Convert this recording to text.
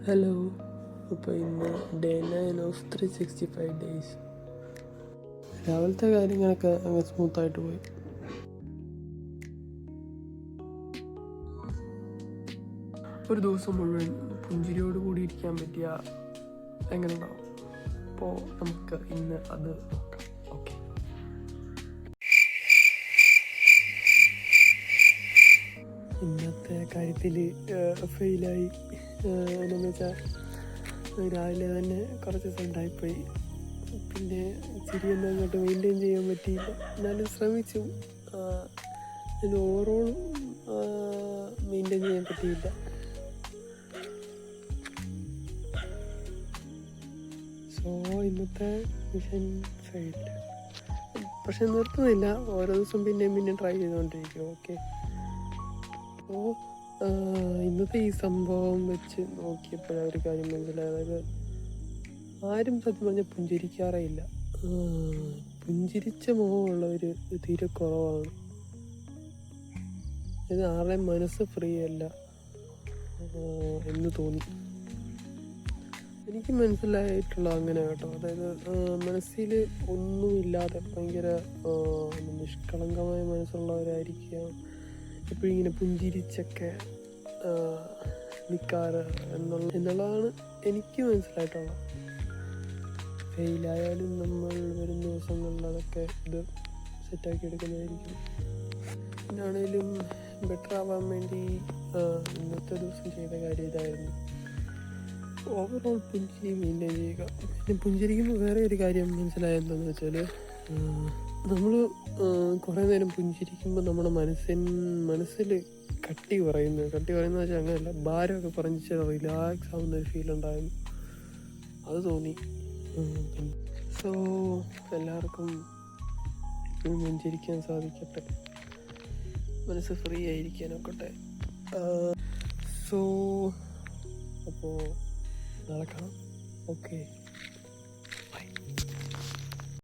Hello. അപ്പോൾ ഇന്ന് day 9 of 365 days. രാവിലത്തെ കാര്യങ്ങളൊക്കെ അങ്ങ് സ്മൂത്തായിട്ട് പോയി. ഒരു ദിവസം മുഴുവൻ പുഞ്ചിരിയോട് കൂടി ഇരിക്കാൻ പറ്റിയ എങ്ങനെ ഉണ്ടാവും? അപ്പോൾ നമുക്ക് ഇന്ന് അത് നോക്കാം. ഓക്കെ. ഇന്നത്തെ കാര്യത്തിൽ ഫെയിലായി. എന്നു വെച്ചാൽ രാവിലെ തന്നെ കുറച്ച് സണ്ടായിപ്പോയി. പിന്നെ ചിരിയൊന്നും അങ്ങോട്ട് മെയിൻറ്റെയിൻ ചെയ്യാൻ പറ്റിയില്ല. എന്നാലും ശ്രമിച്ചു. ഓവറോൾ മെയിൻറ്റെയിൻ ചെയ്യാൻ പറ്റിയില്ല. സോ ഇന്നത്തെ മിഷൻ ഫെയിൽഡ്. പക്ഷെ നിർത്തുന്നില്ല, ഓരോ ദിവസം പിന്നെയും ട്രൈ ചെയ്തുകൊണ്ടിരിക്കും. ഓക്കെ. അപ്പോൾ ഇന്നത്തെ ഈ സംഭവം വെച്ച് നോക്കിയപ്പോഴാണ് ഒരു കാര്യം മനസ്സിലായത്. അതായത് ആരും സത്യം പറഞ്ഞാൽ പുഞ്ചിരിക്കാറേ ഇല്ല. പുഞ്ചിരിച്ച മുഖമുള്ളവർ തീരെ കുറവാണ്. ഇത് ആരുടെയും മനസ്സ് ഫ്രീ അല്ല എന്ന് തോന്നി. എനിക്ക് മനസ്സിലായിട്ടുള്ള അങ്ങനെ കേട്ടോ. അതായത് മനസ്സിൽ ഒന്നുമില്ലാതെ ഭയങ്കര നിഷ്കളങ്കമായ മനസ്സുള്ളവരായിരിക്കാം എപ്പോഴും ഇങ്ങനെ പുഞ്ചിരിച്ചൊക്കെ നിൽക്കാറ് എന്നുള്ളതാണ് എനിക്ക് മനസ്സിലായിട്ടുള്ളത്. ഫെയിലായാലും നമ്മൾ വരും ദിവസങ്ങളിൽ അതൊക്കെ ഇത് സെറ്റാക്കി എടുക്കുന്നതായിരിക്കും. പിന്നാണേലും ബെറ്റർ ആവാൻ വേണ്ടി ഇന്നത്തെ ദിവസം ചെയ്ത കാര്യം ഇതായിരുന്നു. ഓവറോൾ പുഞ്ചിരി മെയിൻറ്റെയിൻ ചെയ്യുക. പിന്നെ പുഞ്ചിരിക്കുമ്പോൾ വേറെ ഒരു കാര്യം മനസ്സിലായെന്താണെന്ന് വെച്ചാൽ, നമ്മൾ കുറേ നേരം പുഞ്ചിരിക്കുമ്പോൾ നമ്മുടെ മനസ്സിൽ കട്ടി പറയുന്ന വെച്ചാൽ അങ്ങനെയല്ല, ഭാരമൊക്കെ പറഞ്ഞ് റിലാക്സ് ആവുന്ന ഒരു ഫീൽ ഉണ്ടായിരുന്നു. അത് തോന്നി. സോ എല്ലാവർക്കും പുഞ്ചിരിക്കാൻ സാധിക്കട്ടെ, മനസ്സ് ഫ്രീ ആയിരിക്കാനൊക്കട്ടെ. സോ അപ്പോൾ നാളെ കാണാം. Okay, by.